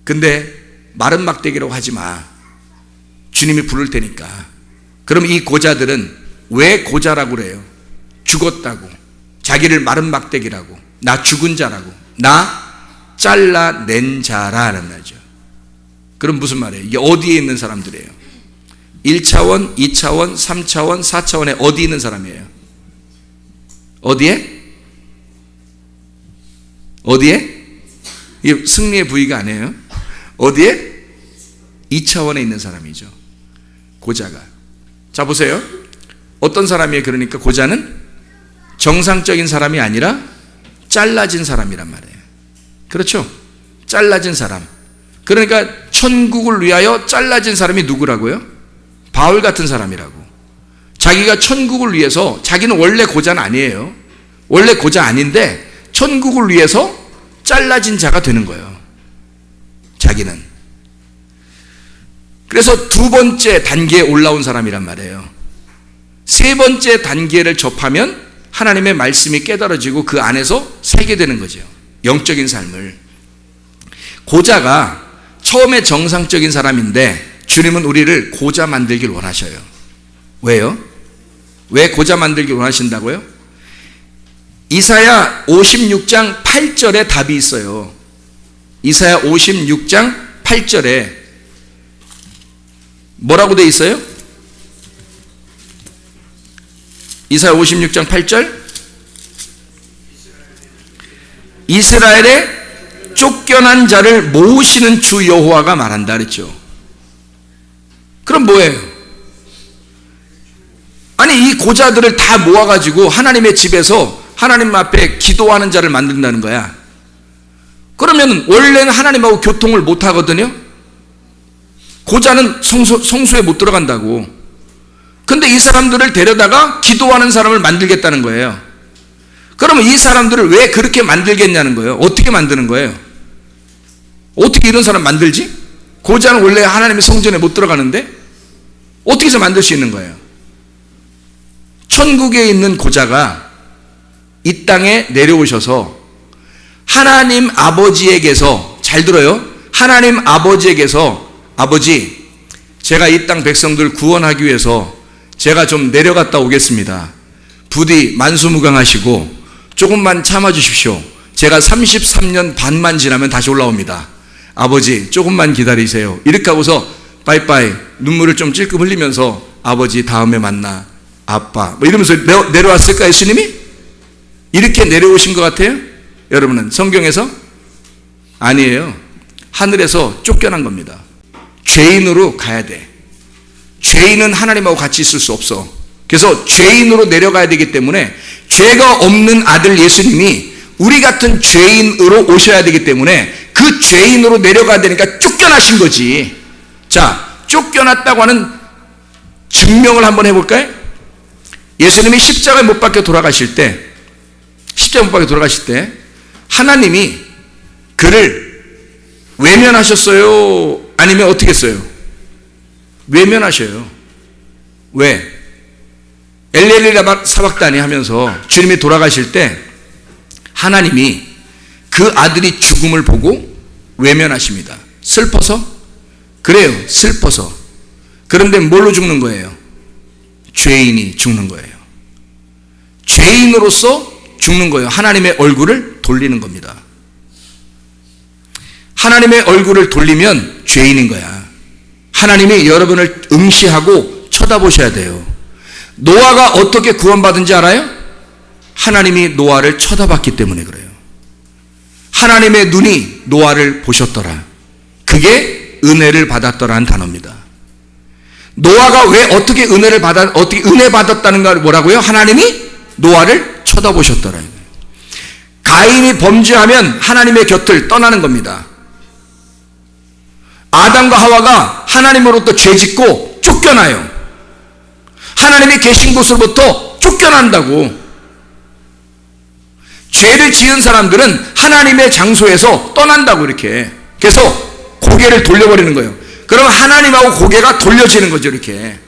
근데 마른 막대기라고 하지 마. 주님이 부를 테니까. 그럼 이 고자들은 왜 고자라고 그래요? 죽었다고. 자기를 마른 막대기라고. 나 죽은 자라고. 나 잘라낸 자라는 말이죠. 그럼 무슨 말이에요? 이게 어디에 있는 사람들이에요? 1차원, 2차원, 3차원, 4차원에 어디 있는 사람이에요? 어디에? 어디에? 이게 승리의 부위가 아니에요. 어디에? 2차원에 있는 사람이죠. 고자가. 자, 보세요. 어떤 사람이에요? 그러니까 고자는 정상적인 사람이 아니라 잘라진 사람이란 말이에요. 그렇죠? 잘라진 사람. 그러니까 천국을 위하여 잘라진 사람이 누구라고요? 바울 같은 사람이라고. 자기가 천국을 위해서, 자기는 원래 고자는 아니에요. 원래 고자 아닌데 천국을 위해서 잘라진 자가 되는 거예요. 자기는. 그래서 두 번째 단계에 올라온 사람이란 말이에요. 세 번째 단계를 접하면 하나님의 말씀이 깨달아지고 그 안에서 살게 되는 거죠. 영적인 삶을. 고자가 처음에 정상적인 사람인데 주님은 우리를 고자 만들길 원하셔요. 왜요? 왜 고자 만들길 원하신다고요? 이사야 56장 8절에 답이 있어요. 이사야 56장 8절에 뭐라고 돼 있어요? 이사야 56장 8절, 이스라엘의 쫓겨난 자를 모으시는 주 여호와가 말한다 그랬죠. 그럼 뭐예요? 아니 이 고자들을 다 모아가지고 하나님의 집에서 하나님 앞에 기도하는 자를 만든다는 거야. 그러면 원래는 하나님하고 교통을 못 하거든요. 고자는 성소에 못 들어간다고. 근데 이 사람들을 데려다가 기도하는 사람을 만들겠다는 거예요. 그러면 이 사람들을 왜 그렇게 만들겠냐는 거예요. 어떻게 만드는 거예요? 어떻게 이런 사람 만들지? 고자는 원래 하나님의 성전에 못 들어가는데 어떻게 해서 만들 수 있는 거예요? 천국에 있는 고자가 이 땅에 내려오셔서 하나님 아버지에게서, 잘 들어요, 하나님 아버지에게서 아버지, 제가 이 땅 백성들 구원하기 위해서 제가 좀 내려갔다 오겠습니다. 부디 만수무강하시고 조금만 참아주십시오. 제가 33년 반만 지나면 다시 올라옵니다. 아버지 조금만 기다리세요. 이렇게 하고서 빠이빠이 눈물을 좀 찔끔 흘리면서 아버지 다음에 만나 아빠 뭐 이러면서 내려왔을까 예수님이? 이렇게 내려오신 것 같아요? 여러분은 성경에서? 아니에요. 하늘에서 쫓겨난 겁니다. 죄인으로 가야 돼. 죄인은 하나님하고 같이 있을 수 없어. 그래서 죄인으로 내려가야 되기 때문에 죄가 없는 아들 예수님이 우리 같은 죄인으로 오셔야 되기 때문에 그 죄인으로 내려가야 되니까 쫓겨나신 거지. 자, 쫓겨났다고 하는 증명을 한번 해볼까요? 예수님이 십자가에 못 박혀 돌아가실 때, 십자가에 못 박혀 돌아가실 때 하나님이 그를 외면하셨어요? 아니면 어떻게 했어요? 외면하셔요. 왜? 엘리엘리 사박다니 하면서 주님이 돌아가실 때 하나님이 그 아들이 죽음을 보고 외면하십니다. 슬퍼서? 그래요, 슬퍼서. 그런데 뭘로 죽는 거예요? 죄인이 죽는 거예요. 죄인으로서 죽는 거예요. 하나님의 얼굴을 돌리는 겁니다. 하나님의 얼굴을 돌리면 죄인인 거야. 하나님이 여러분을 응시하고 쳐다보셔야 돼요. 노아가 어떻게 구원받은지 알아요? 하나님이 노아를 쳐다봤기 때문에 그래요. 하나님의 눈이 노아를 보셨더라. 그게 은혜를 받았더라는 단어입니다. 노아가 왜 어떻게 은혜 받았다는 걸 뭐라고요? 하나님이 노아를 쳐다보셨더라. 가인이 범죄하면 하나님의 곁을 떠나는 겁니다. 아담과 하와가 하나님으로부터 죄짓고 쫓겨나요. 하나님이 계신 곳으로부터 쫓겨난다고. 죄를 지은 사람들은 하나님의 장소에서 떠난다고 이렇게. 그래서 고개를 돌려버리는 거예요. 그럼 하나님하고 고개가 돌려지는 거죠. 이렇게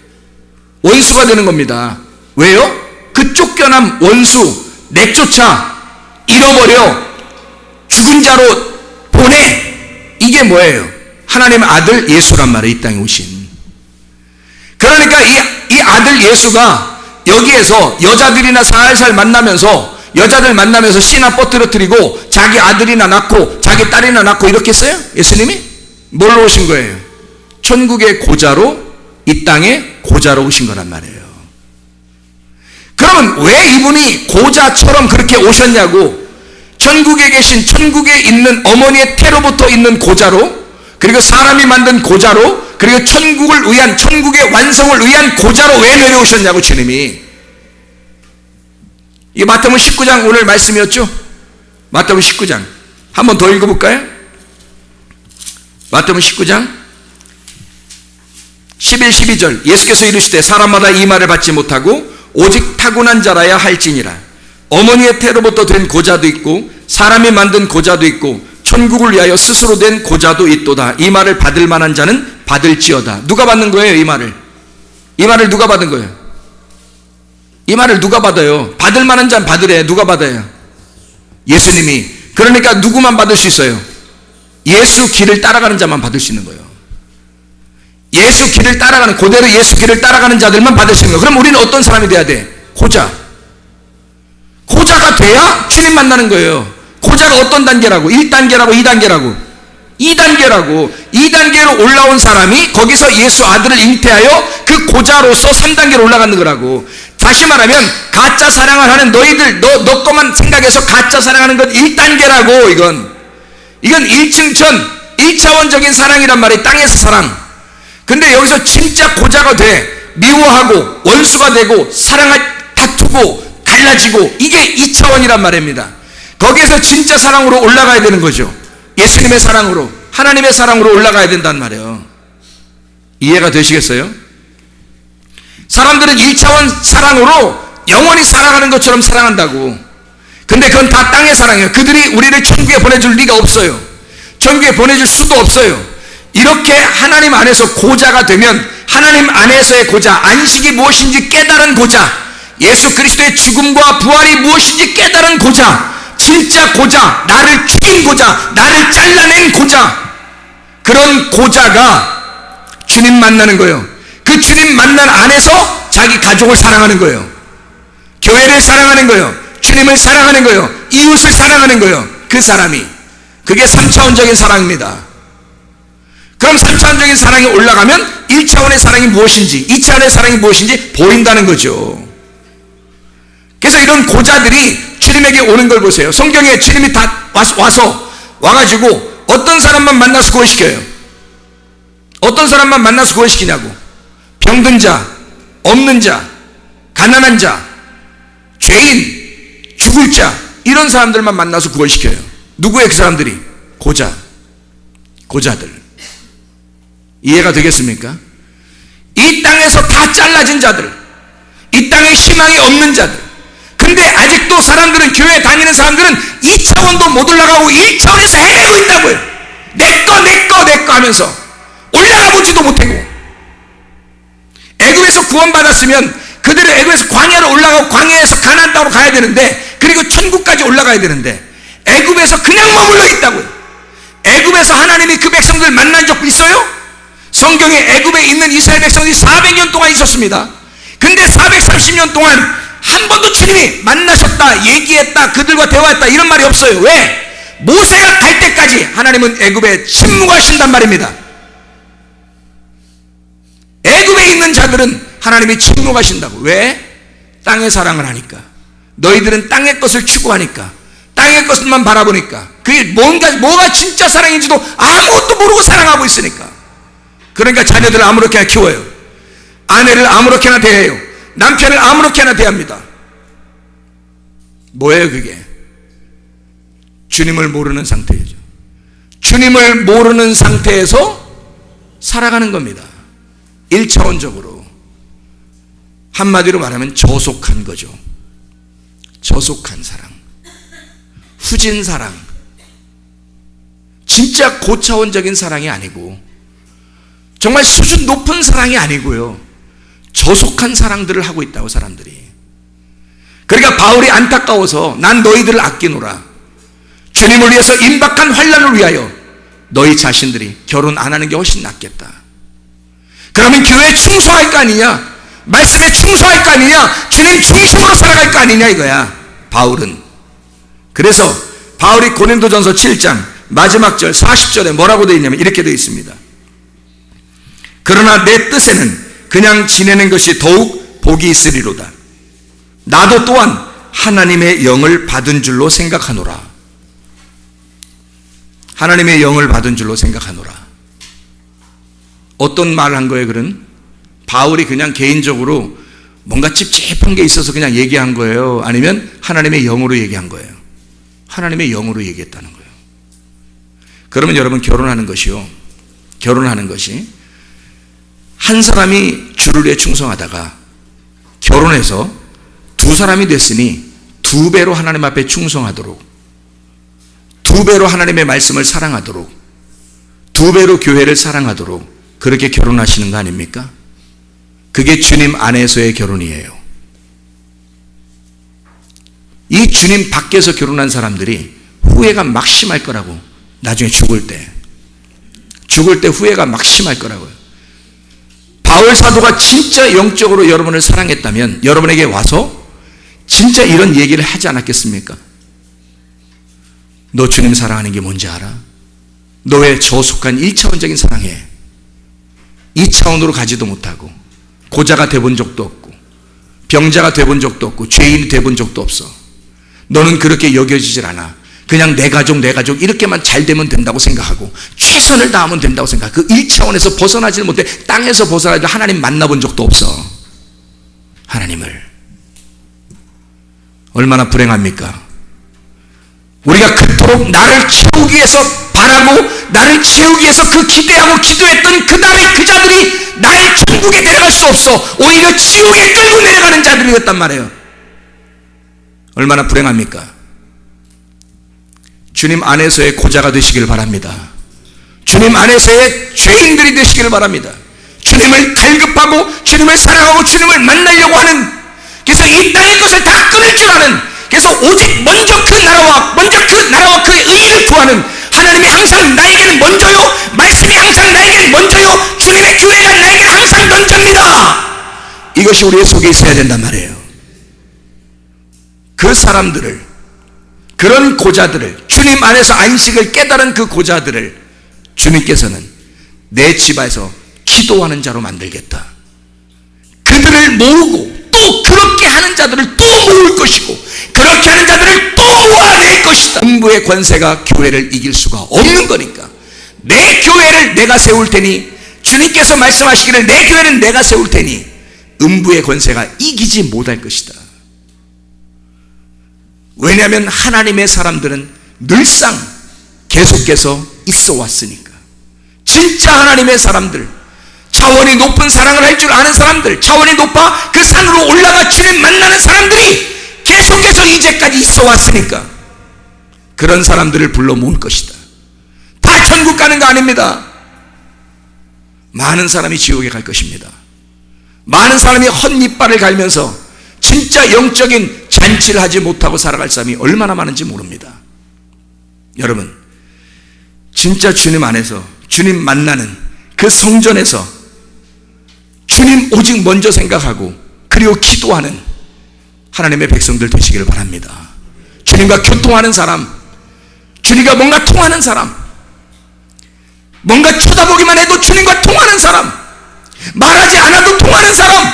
원수가 되는 겁니다. 왜요? 그 쫓겨난 원수 내쫓아 잃어버려 죽은 자로 보내. 이게 뭐예요? 하나님의 아들 예수란 말이에요. 이 땅에 오신. 그러니까 이 아들 예수가 여기에서 여자들이나 살살 만나면서 여자들 만나면서 씨나 뻗뜨려뜨리고 자기 아들이나 낳고 자기 딸이나 낳고 이렇게 했어요? 예수님이? 뭘로 오신 거예요? 천국의 고자로 이 땅에 고자로 오신 거란 말이에요. 그러면 왜 이분이 고자처럼 그렇게 오셨냐고. 천국에 계신, 천국에 있는 어머니의 태로부터 있는 고자로, 그리고 사람이 만든 고자로, 그리고 천국을 위한, 천국의 완성을 위한 고자로 왜 내려오셨냐고 주님이. 이게 마태복음 19장 오늘 말씀이었죠? 마태복음 19장 한 번 더 읽어볼까요? 마태복음 19장 11, 12절 예수께서 이르시되 사람마다 이 말을 받지 못하고 오직 타고난 자라야 할지니라. 어머니의 태로부터 된 고자도 있고 사람이 만든 고자도 있고 천국을 위하여 스스로 된 고자도 있도다. 이 말을 받을 만한 자는 받을지어다. 누가 받는 거예요? 이 말을 누가 받은 거예요? 이 말을 누가 받아요? 받을 만한 자는 받으래. 누가 받아요? 예수님이. 그러니까 누구만 받을 수 있어요? 예수 길을 따라가는 자만 받을 수 있는 거예요. 예수 길을 따라가는, 그대로 예수 길을 따라가는 자들만 받을 수 있는 거예요. 그럼 우리는 어떤 사람이 돼야 돼? 고자. 고자가 돼야 주님 만나는 거예요. 고자가 어떤 단계라고? 1단계라고 2단계라고? 2단계로 올라온 사람이 거기서 예수 아들을 잉태하여 그 고자로서 3단계로 올라가는 거라고. 다시 말하면 가짜 사랑을 하는 너희들, 너 것만 생각해서 가짜 사랑하는 건 1단계라고. 이건 1층천 1차원적인 사랑이란 말이에요. 땅에서 사랑. 근데 여기서 진짜 고자가 돼 미워하고 원수가 되고 다투고 갈라지고, 이게 2차원이란 말입니다. 거기에서 진짜 사랑으로 올라가야 되는 거죠. 예수님의 사랑으로, 하나님의 사랑으로 올라가야 된단 말이에요. 이해가 되시겠어요? 사람들은 1차원 사랑으로 영원히 살아가는 것처럼 사랑한다고. 근데 그건 다 땅의 사랑이에요. 그들이 우리를 천국에 보내줄 리가 없어요. 천국에 보내줄 수도 없어요. 이렇게 하나님 안에서 고자가 되면, 하나님 안에서의 고자, 안식이 무엇인지 깨달은 고자, 예수 그리스도의 죽음과 부활이 무엇인지 깨달은 고자, 진짜 고자, 나를 죽인 고자, 나를 잘라낸 고자, 그런 고자가 주님 만나는 거예요. 그 주님 만난 안에서 자기 가족을 사랑하는 거예요. 교회를 사랑하는 거예요. 주님을 사랑하는 거예요. 이웃을 사랑하는 거예요. 그 사람이. 그게 3차원적인 사랑입니다. 그럼 3차원적인 사랑이 올라가면 1차원의 사랑이 무엇인지, 2차원의 사랑이 무엇인지 보인다는 거죠. 그래서 이런 고자들이 주님에게 오는 걸 보세요. 성경에 주님이 다 와가지고 어떤 사람만 만나서 구원시켜요? 어떤 사람만 만나서 구원시키냐고? 병든 자, 없는 자, 가난한 자, 죄인, 죽을 자, 이런 사람들만 만나서 구원시켜요. 누구예요 그 사람들이? 고자들. 이해가 되겠습니까? 이 땅에서 다 잘라진 자들, 이 땅에 희망이 없는 자들. 근데 아직도 사람들은, 교회 다니는 사람들은 2차원도 못 올라가고 1차원에서 헤매고 있다고요. 내꺼 하면서 올라가 보지도 못하고. 애굽에서 구원받았으면 그들은 애굽에서 광야로 올라가고 광야에서 가나안 땅으로 가야 되는데, 그리고 천국까지 올라가야 되는데 애굽에서 그냥 머물러 있다고요. 애굽에서 하나님이 그 백성들 만난 적 있어요? 성경에 애굽에 있는 이스라엘 백성들이 400년 동안 있었습니다. 근데 430년 동안 한 번도 주님이 만나셨다, 얘기했다, 그들과 대화했다, 이런 말이 없어요. 왜? 모세가 갈 때까지 하나님은 애굽에 침묵하신단 말입니다. 애굽에 있는 자들은 하나님이 침묵하신다고. 왜? 땅의 사랑을 하니까. 너희들은 땅의 것을 추구하니까, 땅의 것만 바라보니까, 그게 뭐가 진짜 사랑인지도 아무것도 모르고 사랑하고 있으니까. 그러니까 자녀들을 아무렇게나 키워요. 아내를 아무렇게나 대해요. 남편을 아무렇게나 대합니다. 뭐예요 그게? 주님을 모르는 상태죠. 주님을 모르는 상태에서 살아가는 겁니다. 1차원적으로. 한마디로 말하면 저속한 거죠. 저속한 사랑, 후진 사랑. 진짜 고차원적인 사랑이 아니고, 정말 수준 높은 사랑이 아니고요, 저속한 사랑들을 하고 있다고 사람들이. 그러니까 바울이 안타까워서 난 너희들을 아끼노라. 주님을 위해서 임박한 환난을 위하여 너희 자신들이 결혼 안 하는 게 훨씬 낫겠다. 그러면 교회에 충성할 거 아니냐? 말씀에 충성할 거 아니냐? 주님 중심으로 살아갈 거 아니냐 이거야 바울은. 그래서 바울이 고린도전서 7장 마지막 절 40절에 뭐라고 되어 있냐면 이렇게 되어 있습니다. 그러나 내 뜻에는 그냥 지내는 것이 더욱 복이 있으리로다. 나도 또한 하나님의 영을 받은 줄로 생각하노라. 하나님의 영을 받은 줄로 생각하노라. 어떤 말을 한 거예요 그는? 바울이 그냥 개인적으로 뭔가 찝찝한 게 있어서 그냥 얘기한 거예요? 아니면 하나님의 영으로 얘기한 거예요? 하나님의 영으로 얘기했다는 거예요. 그러면 여러분 결혼하는 것이 한 사람이 주를 위해 충성하다가 결혼해서 두 사람이 됐으니 두 배로 하나님 앞에 충성하도록, 두 배로 하나님의 말씀을 사랑하도록, 두 배로 교회를 사랑하도록 그렇게 결혼하시는 거 아닙니까? 그게 주님 안에서의 결혼이에요. 이 주님 밖에서 결혼한 사람들이 후회가 막 심할 거라고. 나중에 죽을 때 후회가 막 심할 거라고요. 바울 사도가 진짜 영적으로 여러분을 사랑했다면 여러분에게 와서 진짜 이런 얘기를 하지 않았겠습니까? 너 주님 사랑하는 게 뭔지 알아? 너 왜 저속한 1차원적인 사랑해? 2차원으로 가지도 못하고 고자가 돼본 적도 없고 병자가 돼본 적도 없고 죄인이 돼본 적도 없어. 너는 그렇게 여겨지질 않아. 그냥 내 가족 이렇게만 잘 되면 된다고 생각하고 최선을 다하면 된다고 생각. 그 1차원에서 벗어나질 못해. 땅에서 벗어나도 하나님 만나본 적도 없어. 하나님을. 얼마나 불행합니까? 우리가 그토록 나를 채우기 위해서 바라고 나를 채우기 위해서 그 기대하고 기도했던 그 자들이 나를 천국에 데려갈 수 없어. 오히려 지옥에 끌고 내려가는 자들이었단 말이에요. 얼마나 불행합니까? 주님 안에서의 고자가 되시길 바랍니다. 주님 안에서의 죄인들이 되시길 바랍니다. 주님을 갈급하고 주님을 사랑하고 주님을 만나려고 하는, 그래서 이 땅의 것을 다 끊을 줄 아는, 그래서 오직 먼저 그 나라와 그의 의를 구하는 하나님이 항상 나에게는 먼저요, 말씀이 항상 나에게는 먼저요, 주님의 교회가 나에게는 항상 먼저입니다. 이것이 우리의 속에 있어야 된단 말이에요. 그 사람들을, 그런 고자들을, 주님 안에서 안식을 깨달은 그 고자들을 주님께서는 내 집에서 기도하는 자로 만들겠다. 그들을 모으고 또 그렇게 하는 자들을 또 모을 것이고 그렇게 하는 자들을 또 모아낼 것이다. 음부의 권세가 교회를 이길 수가 없는 거니까 내 교회를 내가 세울 테니, 주님께서 말씀하시기를 내 교회는 내가 세울 테니 음부의 권세가 이기지 못할 것이다. 왜냐하면 하나님의 사람들은 늘상 계속해서 있어 왔으니까. 진짜 하나님의 사람들, 차원이 높은 사랑을 할 줄 아는 사람들, 차원이 높아 그 산으로 올라가 주님 만나는 사람들이 계속해서 이제까지 있어 왔으니까 그런 사람들을 불러 모을 것이다. 다 천국 가는 거 아닙니다. 많은 사람이 지옥에 갈 것입니다. 많은 사람이 헛이빨을 갈면서 진짜 영적인 잔치를 하지 못하고 살아갈 사람이 얼마나 많은지 모릅니다. 여러분, 진짜 주님 안에서 주님 만나는 그 성전에서 주님 오직 먼저 생각하고 그리고 기도하는 하나님의 백성들 되시기를 바랍니다. 주님과 교통하는 사람, 주님과 뭔가 통하는 사람, 뭔가 쳐다보기만 해도 주님과 통하는 사람, 말하지 않아도 통하는 사람,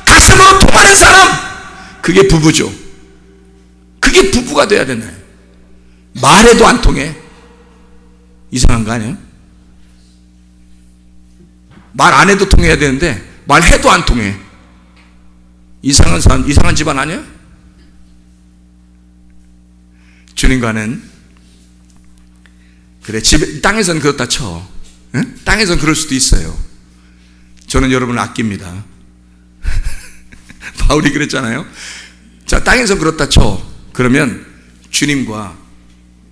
가슴으로 통하는 사람, 그게 부부죠. 그게 부부가 돼야 되나요? 말해도 안 통해. 이상한 거 아니에요? 말 안 해도 통해야 되는데 말해도 안 통해. 이상한 사람, 이상한 집안 아니에요? 주님과는 그래, 땅에선 그렇다 쳐. 응? 땅에선 그럴 수도 있어요. 저는 여러분을 아낍니다. 바울이 그랬잖아요. 자, 땅에서 그렇다 쳐. 그러면 주님과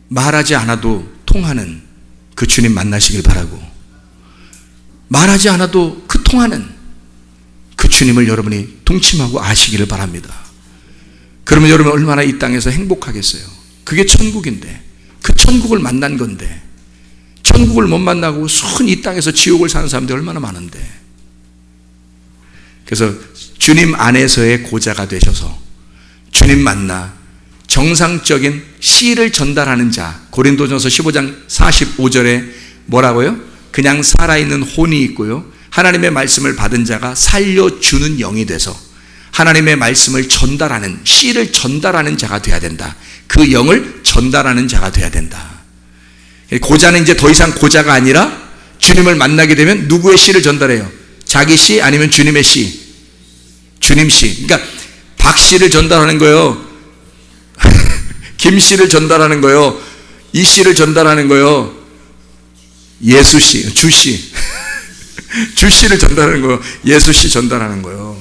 말하지 않아도 통하는 그 주님 만나시길 바라고, 말하지 않아도 그 통하는 그 주님을 여러분이 동침하고 아시기를 바랍니다. 그러면 여러분 얼마나 이 땅에서 행복하겠어요. 그게 천국인데, 그 천국을 만난 건데, 천국을 못 만나고 순 이 땅에서 지옥을 사는 사람들이 얼마나 많은데. 그래서 주님 안에서의 고자가 되셔서 주님 만나 정상적인 씨를 전달하는 자, 고린도전서 15장 45절에 뭐라고요? 그냥 살아있는 혼이 있고요, 하나님의 말씀을 받은 자가 살려주는 영이 돼서 하나님의 말씀을 전달하는, 씨를 전달하는 자가 돼야 된다. 그 영을 전달하는 자가 돼야 된다. 고자는 이제 더 이상 고자가 아니라 주님을 만나게 되면 누구의 씨를 전달해요? 자기 씨 아니면 주님의 씨? 주님 씨. 그러니까 박 씨를 전달하는 거예요. 김 씨를 전달하는 거예요. 이 씨를 전달하는 거예요. 예수 씨, 주 씨. 주 씨를 전달하는 거예요. 예수 씨 전달하는 거예요.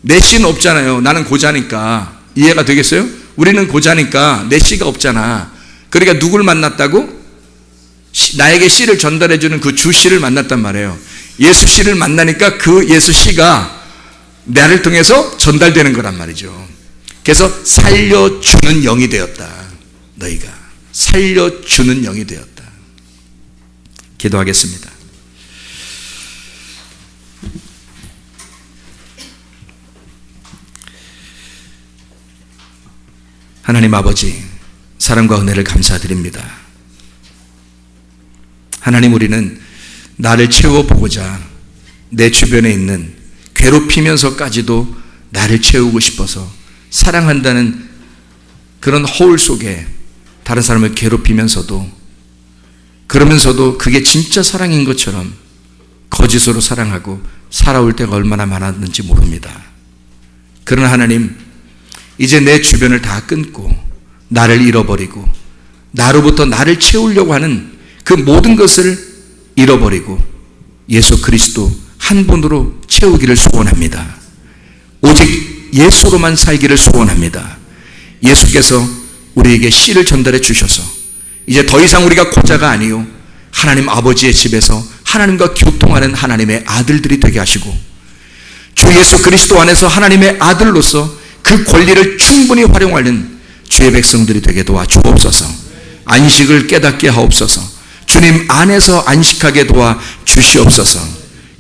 내 씨는 없잖아요. 나는 고자니까. 이해가 되겠어요? 우리는 고자니까 내 씨가 없잖아. 그러니까 누굴 만났다고? 나에게 씨를 전달해주는 그 주 씨를 만났단 말이에요. 예수 씨를 만나니까 그 예수 씨가 나를 통해서 전달되는 거란 말이죠. 그래서 살려주는 영이 되었다. 너희가 살려주는 영이 되었다. 기도하겠습니다. 하나님 아버지, 사랑과 은혜를 감사드립니다. 하나님, 우리는 나를 채워보고자 내 주변에 있는 괴롭히면서까지도 나를 채우고 싶어서 사랑한다는 그런 허울 속에 다른 사람을 괴롭히면서도, 그러면서도 그게 진짜 사랑인 것처럼 거짓으로 사랑하고 살아올 때가 얼마나 많았는지 모릅니다. 그러나 하나님, 이제 내 주변을 다 끊고 나를 잃어버리고 나로부터 나를 채우려고 하는 그 모든 것을 잃어버리고 예수 그리스도 한 분으로 채우기를 소원합니다. 오직 예수로만 살기를 소원합니다. 예수께서 우리에게 씨를 전달해 주셔서 이제 더 이상 우리가 고자가 아니요 하나님 아버지의 집에서 하나님과 교통하는 하나님의 아들들이 되게 하시고, 주 예수 그리스도 안에서 하나님의 아들로서 그 권리를 충분히 활용하는 주의 백성들이 되게 도와 주옵소서. 안식을 깨닫게 하옵소서. 주님 안에서 안식하게 도와 주시옵소서.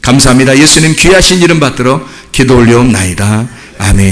감사합니다. 예수님 귀하신 이름 받들어 기도 올려옵나이다. 아멘.